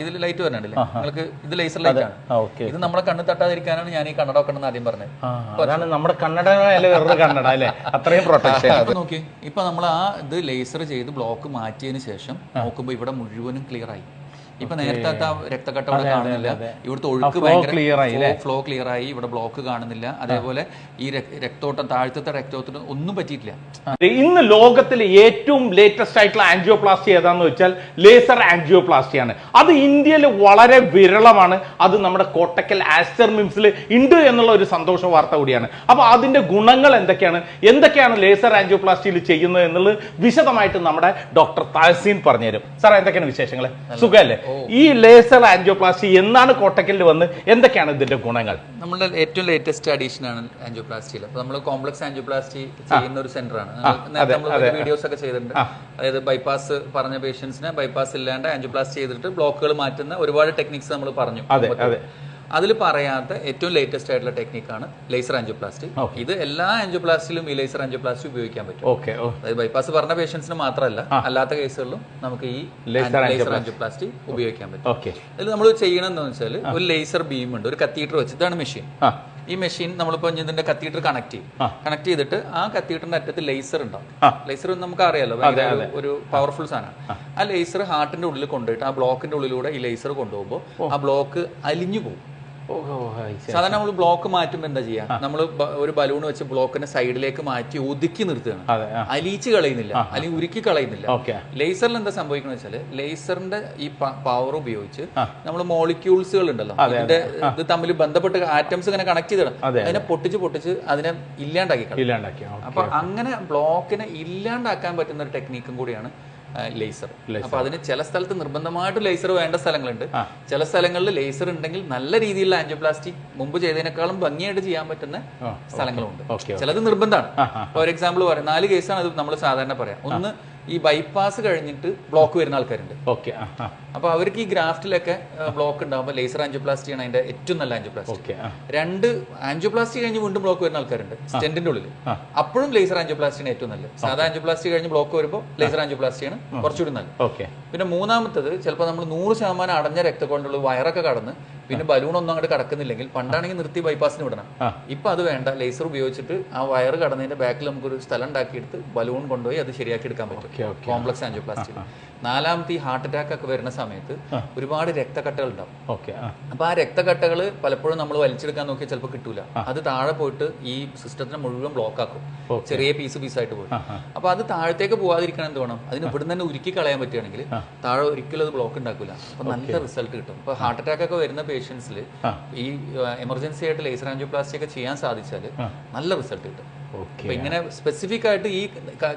ഇതിൽ ലൈറ്റ് വരണല്ലേ നിങ്ങൾക്ക് ഇത് ലേസർ ലൈറ്റ് ആണ്. ഇത് നമ്മളെ കണ്ണ് തട്ടാതിരിക്കാനാണ് ഞാൻ ഈ കണ്ണട വെക്കണം എന്ന് ആദ്യം പറഞ്ഞത്. അതാണ് നമ്മുടെ കണ്ണട വേറൊരു കണ്ണട അല്ലേ, അത്രയും പ്രൊട്ടക്ഷൻ. ഇപ്പൊ നോക്കി, ഇപ്പൊ നമ്മൾ ആ ഇത് ലേസർ ചെയ്ത് ബ്ലോക്ക് മാറ്റിയതിന് ശേഷം നോക്കുമ്പോൾ ഇവിടെ മുഴുവനും ക്ലിയർ ആയി. ഇപ്പൊ നേരത്തെ രക്തക്കട്ട ഇവിടെ കാണുന്നില്ല, ഇവിടുത്തെ ഒഴുക്ക് ഭയങ്കര ഫ്ലോ ക്ലിയർ ആയി, ഇവിടെ ബ്ലോക്ക് കാണുന്നില്ല. അതേപോലെ ഈ രക്തോട്ടം താഴത്തെ രക്തോട്ടത്തിന് ഒന്നും പറ്റിയിട്ടില്ല. ഇന്ന് ലോകത്തിലെ ഏറ്റവും ലേറ്റസ്റ്റ് ആയിട്ടുള്ള ആൻജിയോപ്ലാസ്റ്റി ഏതാന്ന് വെച്ചാൽ ലേസർ ആൻജിയോപ്ലാസ്റ്റിയാണ്. അത് ഇന്ത്യയിൽ വളരെ വിരളമാണ്. അത് നമ്മുടെ കോട്ടക്കൽ ആസ്റ്റർ മിംസിൽ ഉണ്ട് എന്നുള്ള ഒരു സന്തോഷ വാർത്ത കൂടിയാണ്. അപ്പൊ അതിന്റെ ഗുണങ്ങൾ എന്തൊക്കെയാണ് ലേസർ ആൻജിയോപ്ലാസ്റ്റിയിൽ ചെയ്യുന്നത് എന്നുള്ളത് വിശദമായിട്ട് നമ്മുടെ ഡോക്ടർ താസീൻ പറഞ്ഞുതരും. സാർ, എന്തൊക്കെയാണ് വിശേഷങ്ങൾ? സുഖമല്ലേ? ഈ ലേസർ ആൻജിയോപ്ലാസ്റ്റി എന്നാണ് കോട്ടക്കലിൽ വന്ന്, എന്തൊക്കെയാണ് ഇതിന്റെ ഗുണങ്ങൾ? നമ്മുടെ ഏറ്റവും ലേറ്റസ്റ്റ് അഡീഷൻ ആണ് ആൻജിയോപ്ലാസ്റ്റിയിൽ. അപ്പൊ നമ്മൾ കോംപ്ലക്സ് ആൻജിയോപ്ലാസ്റ്റി ചെയ്യുന്ന ഒരു സെന്റർ ആണ്. നേരത്തെ വീഡിയോസ് ഒക്കെ ചെയ്തിട്ടുണ്ട്. അതായത് ബൈപ്പാസ് പറഞ്ഞ പേഷ്യൻസിനെ ബൈപ്പാസ് ഇല്ലാണ്ട് ആൻജിയോപ്ലാസ്റ്റി ചെയ്തിട്ട് ബ്ലോക്കുകൾ മാറ്റുന്ന ഒരുപാട് ടെക്നിക്സ് നമ്മൾ പറഞ്ഞു. അതിൽ പറയാത്ത ഏറ്റവും ലേറ്റസ്റ്റ് ആയിട്ടുള്ള ടെക്നിക്കാണ് ലേസർ ആൻജിയോപ്ലാസ്റ്റി. ഇത് എല്ലാ ആൻജിയോപ്ലാസ്റ്റിലും ഈ ലേസർ ആൻജിയോപ്ലാസ്റ്റി ഉപയോഗിക്കാൻ പറ്റും. അതായത് ബൈപ്പാസ് പറഞ്ഞ പേഷ്യൻസിന് മാത്രമല്ല, അല്ലാത്ത കേസുകളിലും നമുക്ക് ഈ ലേസർ ആൻജിയോപ്ലാസ്റ്റി ഉപയോഗിക്കാൻ പറ്റും. ഇതിൽ നമ്മൾ ചെയ്യണമെന്ന് വെച്ചാൽ ഒരു ലേസർ ബീം ഉണ്ട്, ഒരു കത്തീറ്റർ വെച്ച്, ഇതാണ് മെഷീൻ. ഈ മെഷീൻ നമ്മളിപ്പോ ഇതിന്റെ കത്തീറ്റർ കണക്ട് ചെയ്തിട്ട് ആ കത്തീറ്ററിന്റെ അറ്റത്ത് ലേസർ ഉണ്ടാവും. ലേസർ നമുക്ക് അറിയാലോ, ഒരു പവർഫുൾ സാധനമാണ്. ആ ലേസർ ഹാർട്ടിന്റെ ഉള്ളിൽ കൊണ്ടുപോയിട്ട് ആ ബ്ലോക്കിന്റെ ഉള്ളിലൂടെ ഈ ലേസർ കൊണ്ടുപോകുമ്പോൾ ആ ബ്ലോക്ക് അലിഞ്ഞു പോകും. സാധാരണ നമ്മൾ ബ്ലോക്ക് മാറ്റുമ്പോൾ എന്താ ചെയ്യാ, നമ്മൾ ഒരു ബലൂൺ വെച്ച് ബ്ലോക്കിനെ സൈഡിലേക്ക് മാറ്റി ഒതുക്കി നിർത്തുകയാണ്, അലിയിച്ച് കളയുന്നില്ല, അല്ലെങ്കിൽ ഉരുക്കി കളയുന്നില്ല. ലേസറിൽ എന്താ സംഭവിക്കുന്നത് വെച്ചാല്, ലേസറിന്റെ ഈ പവർ ഉപയോഗിച്ച് നമ്മൾ മോളിക്യൂൾസുകൾ ഉണ്ടല്ലോ, അതിന്റെ ഇത് തമ്മിൽ ബന്ധപ്പെട്ട് ആറ്റംസ് ഇങ്ങനെ കണക്ട് ചെയ്തിടാം, അതിനെ പൊട്ടിച്ച് അതിനെ ഇല്ലാണ്ടാക്കി കളയും. അപ്പൊ അങ്ങനെ ബ്ലോക്കിനെ ഇല്ലാണ്ടാക്കാൻ പറ്റുന്ന ഒരു ടെക്നിക്കും കൂടിയാണ് ലേസർ. അപ്പൊ അതിന് ചില സ്ഥലത്ത് നിർബന്ധമായിട്ട് ലേസർ വേണ്ട സ്ഥലങ്ങളുണ്ട്. ചില സ്ഥലങ്ങളിൽ ലേസർ ഉണ്ടെങ്കിൽ നല്ല രീതിയിലുള്ള ആൻജിയോപ്ലാസ്റ്റി മുമ്പ് ചെയ്തതിനേക്കാളും ഭംഗിയായിട്ട് ചെയ്യാൻ പറ്റുന്ന സ്ഥലങ്ങളുണ്ട്. ചിലത് നിർബന്ധമാണ്. ഫോർ എക്സാമ്പിൾ പറയാം, 4 കേസാണ് അത് നമ്മൾ സാധാരണ പറയാം. ഒന്ന്, ഈ ബൈപ്പാസ് കഴിഞ്ഞിട്ട് ബ്ലോക്ക് വരുന്ന ആൾക്കാരുണ്ട്. അപ്പൊ അവർക്ക് ഈ ഗ്രാഫ്റ്റിലൊക്കെ ബ്ലോക്ക് ഉണ്ടാകുമ്പോൾ ലേസർ ആൻജിയോപ്ലാസ്റ്റി ആണ് അതിന്റെ ഏറ്റവും നല്ല ആൻജിയോപ്ലാസ്റ്റി. 2, ആൻജിയോപ്ലാസ്റ്റി കഴിഞ്ഞ് വീണ്ടും ബ്ലോക്ക് വരുന്ന ആൾക്കാരുണ്ട് സ്റ്റെന്റിന്റെ ഉള്ളിൽ, അപ്പോഴും ലേസർ ആൻജിയോപ്ലാസ്റ്റിയാണ് ഏറ്റവും നല്ലത്. സാധാ ആൻജിയോപ്ലാസ്റ്റി കഴിഞ്ഞ് ബ്ലോക്ക് വരുമ്പോൾ ലേസർ ആൻജിയോപ്ലാസ്റ്റിയാണ് കുറച്ചുകൂടി നല്ലത്. പിന്നെ മൂന്നാമത്തത്, ചിലപ്പോൾ നമ്മൾ 100% അടഞ്ഞ രക്തക്കൊണ്ടുള്ള വയറൊക്കെ കടന്ന് പിന്നെ ബലൂൺ ഒന്നും അങ്ങോട്ട് കടക്കുന്നില്ലെങ്കിൽ, പണ്ടാണെങ്കിൽ നിർത്തി ബൈപ്പാസിന് വിടണം. ഇപ്പൊ അത് വേണ്ട, ലേസർ ഉപയോഗിച്ചിട്ട് ആ വയറ് കടന്നതിന്റെ ബാക്കിൽ നമുക്കൊരു സ്ഥലം ഉണ്ടാക്കിയെടുത്ത് ബലൂൺ കൊണ്ടുപോയി അത് ശരിയാക്കി എടുക്കാൻ പറ്റും കോംപ്ലക്സ് ആൻജിയോപ്ലാസ്റ്റി. 4ാമത്തെ, ഈ ഹാർട്ട് അറ്റാക്ക് ഒക്കെ വരുന്ന സമയത്ത് ഒരുപാട് രക്തക്കട്ടകൾ ഉണ്ടാവും. അപ്പൊ ആ രക്തക്കട്ടകൾ പലപ്പോഴും നമ്മൾ വലിച്ചെടുക്കാൻ നോക്കിയാൽ ചിലപ്പോൾ കിട്ടൂല, അത് താഴെ പോയിട്ട് ഈ സിസ്റ്റത്തിനെ മുഴുവൻ ബ്ലോക്ക് ആക്കും, ചെറിയ പീസായിട്ട് പോയി. അപ്പൊ അത് താഴത്തേക്ക് പോകാതിരിക്കണം എന്ത് വേണം, അതിന് ഇവിടുന്ന് തന്നെ ഉരുക്കി കളയാൻ പറ്റുകയാണെങ്കിൽ താഴെ ഒരിക്കലും അത് ബ്ലോക്ക് ഉണ്ടാക്കില്ല. അപ്പൊ നല്ല റിസൾട്ട് കിട്ടും. ഇപ്പൊ ഹാർട്ട് അറ്റാക്ക് ഒക്കെ വരുന്ന പേഷ്യൻസിൽ ഈ എമർജൻസി ആയിട്ട് ലേസർ ആൻജിയോപ്ലാസ്റ്റി ഒക്കെ ചെയ്യാൻ സാധിച്ചാൽ നല്ല റിസൾട്ട് കിട്ടും. അപ്പൊ ഇങ്ങനെ സ്പെസിഫിക് ആയിട്ട് ഈ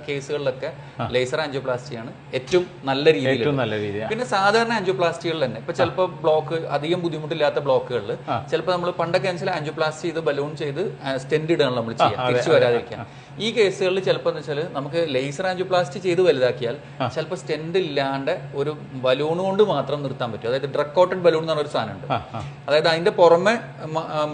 കേസുകളിലൊക്കെ ലേസർ ആൻജിയോപ്ലാസ്റ്റിയാണ് ഏറ്റവും നല്ല രീതിയിൽ. പിന്നെ സാധാരണ ആൻജിയോപ്ലാസ്റ്റികളിൽ തന്നെ ഇപ്പൊ ചിലപ്പോൾ ബ്ലോക്ക് അധികം ബുദ്ധിമുട്ടില്ലാത്ത ബ്ലോക്കുകളിൽ ചിലപ്പോൾ നമ്മൾ പണ്ടൊക്കെ ആൻജിയോപ്ലാസ്റ്റി ചെയ്ത് ബലൂൺ ചെയ്ത് സ്റ്റെന്റ് ഇടുകയാണ് നമ്മൾ ചെയ്യാം, തിരിച്ചു വരാതിരിക്കാൻ. ഈ കേസുകളിൽ ചിലപ്പോൾ എന്ന് വെച്ചാൽ നമുക്ക് ലേസർ ആൻജിയോപ്ലാസ്റ്റി ചെയ്ത് വലുതാക്കിയാൽ ചിലപ്പോൾ സ്റ്റെന്റ് ഇല്ലാണ്ട് ഒരു ബലൂൺ കൊണ്ട് മാത്രം നിർത്താൻ പറ്റും. അതായത് ഡ്രഗ് കോട്ടഡ് ബലൂൺ എന്ന് പറഞ്ഞൊരു സാധനമുണ്ട്. അതായത് അതിന്റെ പുറമെ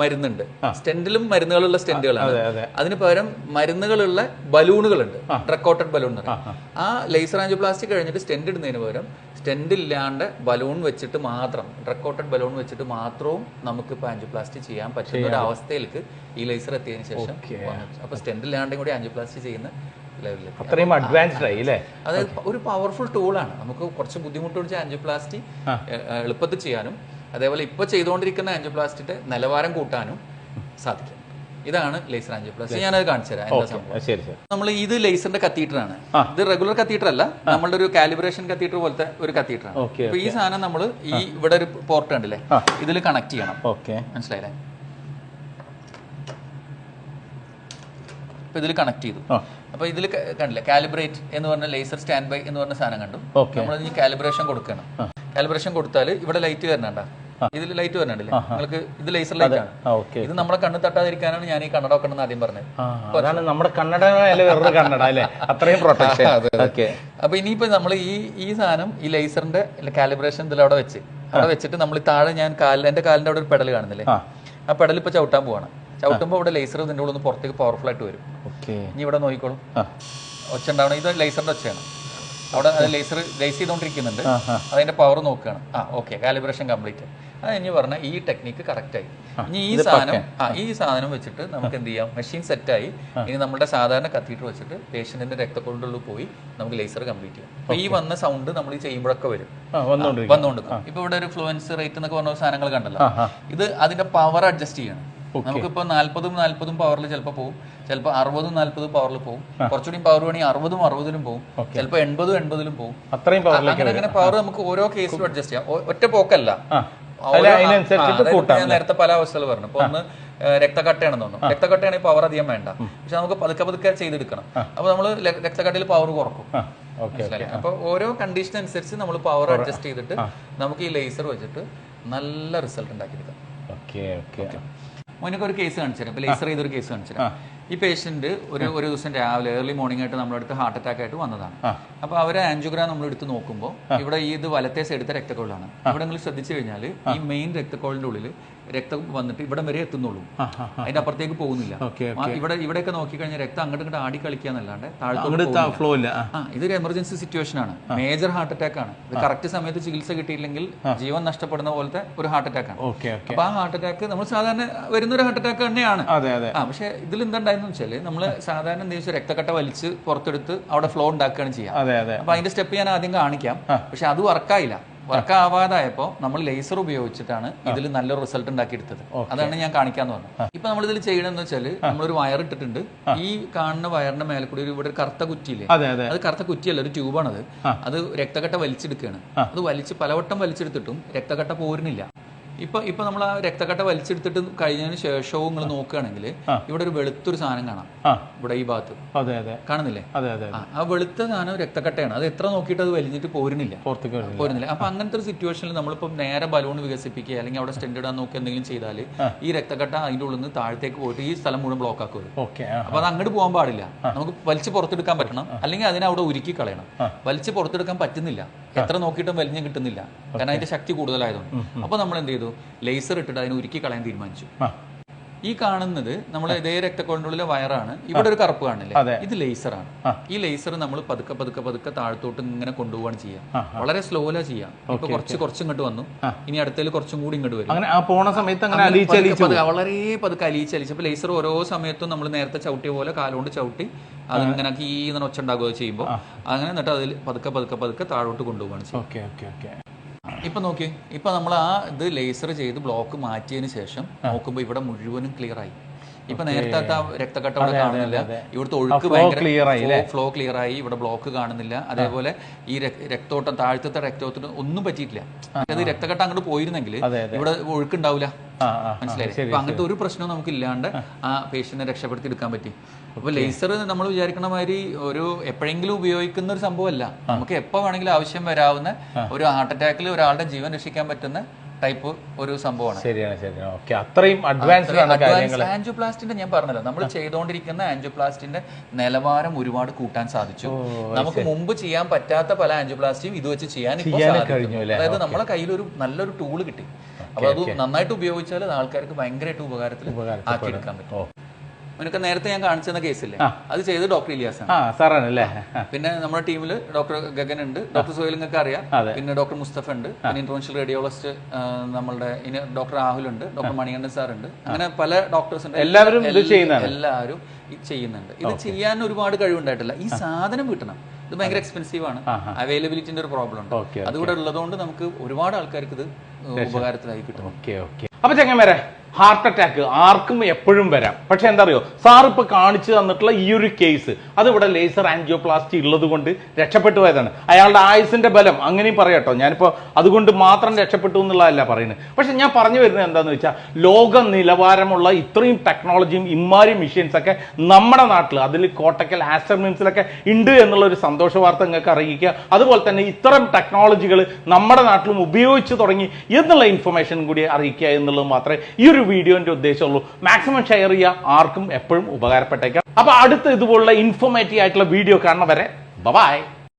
മരുന്നുണ്ട്, സ്റ്റെന്റിലും മരുന്നുകളുള്ള സ്റ്റെന്റുകളാണ്. അതിന് പകരം മരുന്നുകളുള്ള ബലൂണുകളുണ്ട്, ഡ്രഗ് കോട്ടഡ് ബലൂൺ എന്ന് പറയും. ആ ലേസർ ആൻജിയോപ്ലാസ്റ്റി കഴിഞ്ഞിട്ട് സ്റ്റെന്റ് ഇടുന്നതിന് പകരം സ്റ്റെന്റ് ഇല്ലാണ്ട് ബലൂൺ വെച്ചിട്ട് മാത്രം, ഡ്രഗ് കോട്ടഡ് ബലൂൺ വെച്ചിട്ട് മാത്രവും നമുക്ക് ഇപ്പൊ ആൻജിയോപ്ലാസ്റ്റി ചെയ്യാൻ പറ്റുന്ന ഒരു അവസ്ഥയിലേക്ക് ഈ ലേസർ എത്തിയതിനു ശേഷം. അപ്പൊ സ്റ്റെന്റ് ഇല്ലാണ്ടും കൂടി ആൻജിയോപ്ലാസ്റ്റി ചെയ്യുന്ന അത്രയും അഡ്വാൻസ്ഡ് ആയി അല്ലേ. അതായത് ഒരു പവർഫുൾ ടൂളാണ്. നമുക്ക് കുറച്ച് ബുദ്ധിമുട്ട് പിടിച്ച ആൻജിയോപ്ലാസ്റ്റി എളുപ്പത്തിൽ ചെയ്യാനും അതേപോലെ ഇപ്പൊ ചെയ്തുകൊണ്ടിരിക്കുന്ന ആൻജിയോപ്ലാസ്റ്റിന്റെ നിലവാരം കൂട്ടാനും സാധിക്കും. ഇതാണ് ലേസർ ആൻജിയോപ്ലാസ്റ്റി. ഞാനത് കാണിച്ചു തരാം എന്താ സംഭവം. നമ്മൾ ഇത് ലേസറിന്റെ കത്തീറ്റർ ആണ്. ഇത് റെഗുലർ കത്തീറ്റർ അല്ല, നമ്മളുടെ ഒരു കാലിബ്രേഷൻ കത്തീറ്റർ പോലത്തെ ഒരു കത്തീറ്റർ ആണ്. അപ്പൊ ഈ സാധനം നമ്മൾ ഈ ഇവിടെ ഒരു പോർട്ട് ഉണ്ടല്ലേ, ഇതിൽ കണക്ട് ചെയ്യണം. മനസ്സിലായില്ലേ? അപ്പൊ ഇതിൽ കണക്ട് ചെയ്തു. അപ്പൊ ഇതിൽ കണ്ടില്ലേ, കാലിബ്രേറ്റ് എന്ന് പറഞ്ഞ ലേസർ സ്റ്റാൻഡ് ബൈ എന്ന് പറഞ്ഞ സാധനം കണ്ടു. നമ്മൾ ഇനി കാലിബ്രേഷൻ കൊടുക്കണം. കാലിബ്രേഷൻ കൊടുത്താൽ ഇവിടെ ലൈറ്റ് വരണണ്ട, ഇതിൽ ലൈറ്റ് വരണുണ്ടല്ലേ നിങ്ങൾക്ക്, ഇത് ലേസർ ലൈറ്റ് ആണ്. ഇത് നമ്മളെ കണ്ണ് തട്ടാതിരിക്കാനാണ് ഞാൻ ഈ കണ്ണട വെക്കണം എന്ന് ആദ്യം പറഞ്ഞത്. അതാണ് നമ്മുടെ കണ്ണട വേറൊരു കണ്ണട അല്ലേ, അത്രയും പ്രൊട്ടക്ഷൻ. അപ്പൊ ഇനിയിപ്പോ നമ്മൾ ഈ സാധനം ഈ ലേസറിന്റെ കാലിബ്രേഷൻ ഇതിൽ അവിടെ വെച്ചിട്ട് നമ്മൾ താഴെ ഞാൻ എന്റെ കാലിന്റെ അവിടെ ഒരു പെഡൽ കാണുന്നില്ലേ, ആ പെഡൽ ഇപ്പൊ ചവിട്ടാൻ പോവാണ്. ചവിട്ടുമ്പോൾ ഇവിടെ ലേസർ ഇതിന്റെ ഉള്ളിൽ നിന്ന് പുറത്തേക്ക് പവർഫുൾ ആയിട്ട് വരും. ഇനി ഇവിടെ നോക്കിക്കോളും, ഒച്ച ഉണ്ടാവണം. ഇത് ലേസറിന്റെ ഒച്ചയാണ്. അവിടെ അത് ലേസർ ലേസ് ചെയ്തുകൊണ്ടിരിക്കുന്നുണ്ട്. അതിന്റെ പവർ നോക്കുകയാണ്. Okay, calibration complete. അത് കഴിഞ്ഞ് പറഞ്ഞാൽ ഈ ടെക്നിക്ക് കറക്റ്റായി. ഇനി ഈ സാധനം വെച്ചിട്ട് നമുക്ക് എന്ത് ചെയ്യാം, മെഷീൻ സെറ്റായി. ഇനി നമ്മുടെ സാധാരണ കത്തീറ്റർ വെച്ചിട്ട് പേഷ്യന്റിന്റെ രക്തക്കൊള്ളിനുള്ളിൽ പോയി നമുക്ക് ലേസർ കംപ്ലീറ്റ് ചെയ്യാം. അപ്പൊ ഈ വന്ന സൗണ്ട് നമ്മൾ ഈ ചെയ്യുമ്പോഴൊക്കെ വരും, വന്നുകൊണ്ടിരിക്കും. ഇപ്പൊ ഇവിടെ ഒരു ഫ്ലുവൻസ് റേറ്റ് എന്നൊക്കെ പറഞ്ഞ സാധനങ്ങൾ കണ്ടല്ലോ, ഇത് അതിന്റെ പവർ അഡ്ജസ്റ്റ് ചെയ്യണം. നമുക്കിപ്പോ 40 പവറിൽ ചിലപ്പോൾ പോകും, ചിലപ്പോൾ 60-40 പവറിൽ പോകും, കുറച്ചുകൂടി പവർ വേണമെങ്കിൽ 60-60 പോകും, ചിലപ്പോൾ 80-80 പോകും. അങ്ങനെ പവർ നമുക്ക് ഓരോ കേസിലും അഡ്ജസ്റ്റ് ചെയ്യാം. ഒറ്റ പോക്കല്ല, ഞാൻ നേരത്തെ പല അവസ്ഥകൾ പറഞ്ഞു. ഇപ്പൊ ഒന്ന് രക്തക്കട്ടയാണെന്ന് തോന്നുന്നു, രക്തക്കട്ടയാണെങ്കിൽ പവർ അധികം വേണ്ട, പക്ഷെ നമുക്ക് പതുക്കെ ചെയ്തെടുക്കണം. അപ്പൊ നമ്മൾ രക്തക്കട്ടയിൽ പവർ കുറക്കും. അപ്പൊ ഓരോ കണ്ടീഷൻ അനുസരിച്ച് നമ്മൾ പവർ അഡ്ജസ്റ്റ് ചെയ്തിട്ട് നമുക്ക് ഈ ലേസർ വെച്ചിട്ട് നല്ല റിസൾട്ട് ഉണ്ടാക്കിയെടുക്കാം. മോനൊക്കെ ഒരു കേസ് കാണിച്ചു തരാം. ഇപ്പൊ ലേസർ ചെയ്തൊരു കേസ് കാണിച്ചു തരാം. ഈ പേഷ്യന്റ് ഒരു ദിവസം രാവിലെ ഏർലി മോർണിംഗ് ആയിട്ട് നമ്മുടെ അടുത്ത് ഹാർട്ട് അറ്റാക്ക് ആയിട്ട് വന്നതാണ്. അപ്പൊ അവരെ ആൻജിയോഗ്രാം നമ്മൾ എടുത്ത് നോക്കുമ്പോൾ ഇവിടെ ഇത് വലത്തെ സൈഡത്തെ രക്തക്കൊള്ളാണ്. ഇവിടെ നിങ്ങൾ ശ്രദ്ധിച്ചു കഴിഞ്ഞാൽ ഈ മെയിൻ രക്തക്കൊള്ളിന്റെ ഉള്ളിൽ രക്തം വന്നിട്ട് ഇവിടെ വരെ എത്തുന്നുള്ളൂ, അതിന്റെ അപ്പുറത്തേക്ക് പോകുന്നില്ല. ഇവിടെയൊക്കെ നോക്കിക്കഴിഞ്ഞാൽ രക്തം അങ്ങോട്ട് ഇങ്ങോട്ട് ആടി കളിക്കാന്നല്ലാണ്ട് ഫ്ലോ ഇല്ല. ഇതൊരു എമർജൻസി സിറ്റുവേഷൻ ആണ്, മേജർ ഹാർട്ട് അറ്റാക്ക് ആണ്. ഇത് കറക്റ്റ് സമയത്ത് ചികിത്സ കിട്ടിയില്ലെങ്കിൽ ജീവൻ നഷ്ടപ്പെടുന്ന പോലത്തെ ഒരു ഹാർട്ട് അറ്റാക്ക് ആണ്. അപ്പൊ ആ ഹാർട്ട് അറ്റാക്ക് നമ്മൾ സാധാരണ വരുന്ന ഒരു ഹാർട്ട് അറ്റാക്ക് തന്നെയാണ്. പക്ഷെ ഇതിൽ എന്താണ്ടായെന്ന് വെച്ചാല് നമ്മള് സാധാരണ എന്താ വെച്ചാൽ രക്തക്കട്ട വലിച്ച് പുറത്തെടുത്ത് അവിടെ ഫ്ലോ ഉണ്ടാക്കുകയാണ് ചെയ്യാം. അപ്പൊ അതിന്റെ സ്റ്റെപ്പ് ഞാൻ ആദ്യം കാണിക്കാം. പക്ഷെ അത് വർക്കായില്ല. വർക്കാവാതായപ്പോ നമ്മൾ ലേസർ ഉപയോഗിച്ചിട്ടാണ് ഇതിൽ നല്ലൊരു റിസൾട്ട് ഉണ്ടാക്കിയെടുത്തത്. അതാണ് ഞാൻ കാണിക്കാന്ന് പറഞ്ഞത്. ഇപ്പൊ നമ്മൾ ഇതിൽ ചെയ്യണമെന്ന് വെച്ചാല് നമ്മളൊരു വയർ ഇട്ടിട്ടുണ്ട്. ഈ കാണുന്ന വയറിന്റെ മേലെ കൂടി ഇവിടെ ഒരു കറുത്ത കുറ്റിയില്ലേ, അത് കറുത്ത കുറ്റിയല്ല, ഒരു ട്യൂബാണത്. അത് രക്തക്കട്ട വലിച്ചെടുക്കുകയാണ്. അത് പലവട്ടം വലിച്ചെടുത്തിട്ടും രക്തക്കട്ട പോരുന്നില്ല. ഇപ്പൊ നമ്മൾ ആ രക്തക്കട്ട വലിച്ചെടുത്തിട്ട് കഴിഞ്ഞതിന് ശേഷവും നിങ്ങൾ നോക്കുകയാണെങ്കിൽ ഇവിടെ ഒരു വെളുത്തൊരു സാധനം കാണാം, ഇവിടെ ഈ ഭാഗത്ത് കാണുന്നില്ലേ? ആ വെളുത്ത സാധനം രക്തക്കട്ടയാണ്. അത് എത്ര നോക്കിയിട്ട് അത് വലിഞ്ഞിട്ട് പോരുന്നില്ല. അപ്പൊ അങ്ങനത്തെ ഒരു സിറ്റുവേഷനിൽ നമ്മളിപ്പോ നേരെ ബലൂൺ വികസിപ്പിക്കുക അല്ലെങ്കിൽ അവിടെ സ്റ്റെൻഡ് ഇടാൻ നോക്കുക എന്തെങ്കിലും ചെയ്താൽ ഈ രക്തക്കട്ട അതിന്റെ ഉള്ളിൽ നിന്ന് താഴത്തേക്ക് പോയിട്ട് ഈ സ്ഥലം മുഴുവൻ ബ്ലോക്ക് ആക്കും. അപ്പൊ അത് അങ്ങോട്ട് പോകാൻ പാടില്ല. നമുക്ക് വലിച്ച് പുറത്തെടുക്കാൻ പറ്റണം, അല്ലെങ്കിൽ അതിനെ അവിടെ ഉരുക്കി കളയണം. വലിച്ച് പുറത്തെടുക്കാൻ പറ്റുന്നില്ല, എത്ര നോക്കിയിട്ടും വലിഞ്ഞ് കിട്ടുന്നില്ല, കാരണം അതിന്റെ ശക്തി കൂടുതലായതുകൊണ്ട്. അപ്പൊ നമ്മൾ എന്ത് ചെയ്തു, ലേസർ ഇട്ടിട്ട് അതിനെ ഉരുക്കി കളയാൻ തീരുമാനിച്ചു. ഈ കാണുന്നത് നമ്മൾ ഇതേ രക്തക്കൊള്ളിന്റെ വയറാണ്. ഇവിടെ ഒരു കറുപ്പ് കാണില്ലേ, ഇത് ലേസറാണ്. ഈ ലേസർ നമ്മൾ പതുക്കെ താഴത്തോട്ട് ഇങ്ങനെ കൊണ്ടുപോവാണ് ചെയ്യാം. വളരെ സ്ലോലാ ചെയ്യാം. ഇപ്പൊ കുറച്ച് ഇങ്ങോട്ട് വന്നു, ഇനി അടുത്തതിൽ കുറച്ചും കൂടി ഇങ്ങോട്ട് വരും. വളരെ പതുക്കെ അലിയിച്ചലിച്ച്. അപ്പൊ ലേസർ ഓരോ സമയത്തും നമ്മൾ നേരത്തെ ചവിട്ടിയ പോലെ കാലുകൊണ്ട് ചവിട്ടി അതിങ്ങനെ കീന്ന് ഒച്ച ഉണ്ടാകുക ചെയ്യുമ്പോൾ അങ്ങനെ എന്നിട്ട് അതിൽ പതുക്കെ താഴോട്ട് കൊണ്ടുപോവാണ് ചെയ്യുക. ഇപ്പൊ നോക്കി, ഇപ്പൊ നമ്മൾ ആ ഇത് ലേസർ ചെയ്ത് ബ്ലോക്ക് മാറ്റിയതിന് ശേഷം നോക്കുമ്പോൾ ഇവിടെ മുഴുവനും ക്ലിയർ ആയി. ഇപ്പൊ നേരത്തെ രക്തക്കട്ട ഇവിടെ കാണുന്നില്ല, ഇവിടുത്തെ ഒഴുക്ക് ഭയങ്കര ഫ്ലോ ക്ലിയർ ആയി, ഇവിടെ ബ്ലോക്ക് കാണുന്നില്ല. അതേപോലെ ഈ രക്തോട്ടം താഴത്തെ രക്തോട്ടത്തിന് ഒന്നും പറ്റിയിട്ടില്ല. അത് രക്തക്കട്ട അങ്ങോട്ട് പോയിരുന്നെങ്കിൽ ഇവിടെ ഒഴുക്കുണ്ടാവില്ല. മനസ്സിലായി? അപ്പൊ അങ്ങനത്തെ ഒരു പ്രശ്നവും നമുക്ക് ഇല്ലാണ്ട് ആ പേഷ്യന്റിനെ രക്ഷപ്പെടുത്തി എടുക്കാൻ പറ്റി. അപ്പൊ ലേസർ നമ്മൾ വിചാരിക്കണ മാതിരി ഒരു എപ്പോഴെങ്കിലും ഉപയോഗിക്കുന്ന ഒരു സംഭവമല്ല. നമുക്ക് എപ്പോ വേണമെങ്കിലും ആവശ്യം വരാവുന്ന ഒരു ഹാർട്ട് അറ്റാക്കിൽ ഒരാളുടെ ജീവൻ രക്ഷിക്കാൻ പറ്റുന്ന ടൈപ്പ് ഒരു സംഭവമാണ്. അത്രയും അഡ്വാൻസ്ഡ് ആൻജിയോപ്ലാസ്റ്റിന്റെ ഞാൻ പറഞ്ഞല്ലോ, നമ്മൾ ചെയ്തുകൊണ്ടിരിക്കുന്ന ആൻജിയോപ്ലാസ്റ്റിന്റെ നിലവാരം ഒരുപാട് കൂട്ടാൻ സാധിച്ചു. നമുക്ക് മുമ്പ് ചെയ്യാൻ പറ്റാത്ത പല ആൻജിയോപ്ലാസ്റ്റിയും ഇത് വെച്ച് ചെയ്യാൻ ഇപ്പോൾ സാധിക്കും. അതായത് നമ്മളെ കയ്യിൽ ഒരു നല്ലൊരു ടൂള് കിട്ടി. അപ്പൊ അത് നന്നായിട്ട് ഉപയോഗിച്ചാൽ അത് ആൾക്കാർക്ക് ഭയങ്കരമായിട്ട് ഉപകാരത്തിൽ ആക്കിയെടുക്കാൻ പറ്റും. അവനൊക്കെ നേരത്തെ ഞാൻ കാണിച്ചെന്ന കേസില്ലേ, അത് ചെയ്ത് ഡോക്ടർ ഇലിയാസാണ്. പിന്നെ നമ്മുടെ ടീമിൽ ഡോക്ടർ ഗഗൻ ഉണ്ട്, ഡോക്ടർ സുഹേലിനൊക്കെ അറിയാം, പിന്നെ ഡോക്ടർ മുസ്തഫ ഉണ്ട്, പിന്നെ ഇന്റർവെൻഷണൽ റേഡിയോളജിസ്റ്റ് നമ്മളുടെ ഡോക്ടർ രാഹുൽ ഉണ്ട്, ഡോക്ടർ മണികണ്ഠൻ സാർ ഉണ്ട്. അങ്ങനെ പല ഡോക്ടേഴ്സ് ഉണ്ട്. എല്ലാവരും ചെയ്യുന്നുണ്ട്. ഇത് ചെയ്യാൻ ഒരുപാട് കഴിവുണ്ടായിട്ടില്ല. ഈ സാധനം കിട്ടണം, ഇത് ഭയങ്കര എക്സ്പെൻസീവ് ആണ്. അവൈലബിലിറ്റിന്റെ ഒരു പ്രോബ്ലം ഉണ്ട്. അതുകൂടെ ഉള്ളതുകൊണ്ട് നമുക്ക് ഒരുപാട് ആൾക്കാർക്ക് ഇത് ഉപകാരത്തിലായി കിട്ടും. അപ്പൊ ചങ്ങന്മാരെ, ഹാർട്ട് അറ്റാക്ക് ആർക്കും എപ്പോഴും വരാം. പക്ഷെ എന്താ അറിയോ, സാർ ഇപ്പൊ കാണിച്ചു തന്നിട്ടുള്ള ഈ ഒരു കേസ് അത് ഇവിടെ ലേസർ ആൻജിയോപ്ലാസ്റ്റി ഉള്ളത് കൊണ്ട് രക്ഷപ്പെട്ടു പോയതാണ്. അയാളുടെ ആയുസിന്റെ ബലം അങ്ങനെയും പറയാട്ടോ. ഞാനിപ്പോ അതുകൊണ്ട് മാത്രം രക്ഷപ്പെട്ടു എന്നുള്ളതല്ല പറയുന്നത്. പക്ഷെ ഞാൻ പറഞ്ഞു വരുന്നത് എന്താന്ന് വെച്ചാൽ, ലോക നിലവാരമുള്ള ഇത്രയും ടെക്നോളജിയും ഇമ്മാരി മെഷീൻസ് ഒക്കെ നമ്മുടെ നാട്ടിൽ, അതിൽ കോട്ടക്കൽ ആസ്റ്റർ മിംസിലൊക്കെ ഉണ്ട് എന്നുള്ള ഒരു സന്തോഷ വാർത്ത നിങ്ങൾക്ക് അറിയിക്കുക. അതുപോലെ തന്നെ ഇത്തരം ടെക്നോളജികൾ നമ്മുടെ നാട്ടിലും ഉപയോഗിച്ച് തുടങ്ങി എന്നുള്ള ഇൻഫർമേഷൻ കൂടി അറിയിക്കുക എന്നുള്ളത് മാത്രമേ ഈ ഒരു വീഡിയോന്റെ ഉദ്ദേശമുള്ളൂ. മാക്സിമം ഷെയർ ചെയ്യുക, ആർക്കും എപ്പോഴും ഉപകാരപ്പെട്ടേക്കാം. അപ്പൊ അടുത്ത ഇതുപോലുള്ള ഇൻഫോർമേറ്റീവ് ആയിട്ടുള്ള വീഡിയോ കാണുന്നവരെ ബൈ.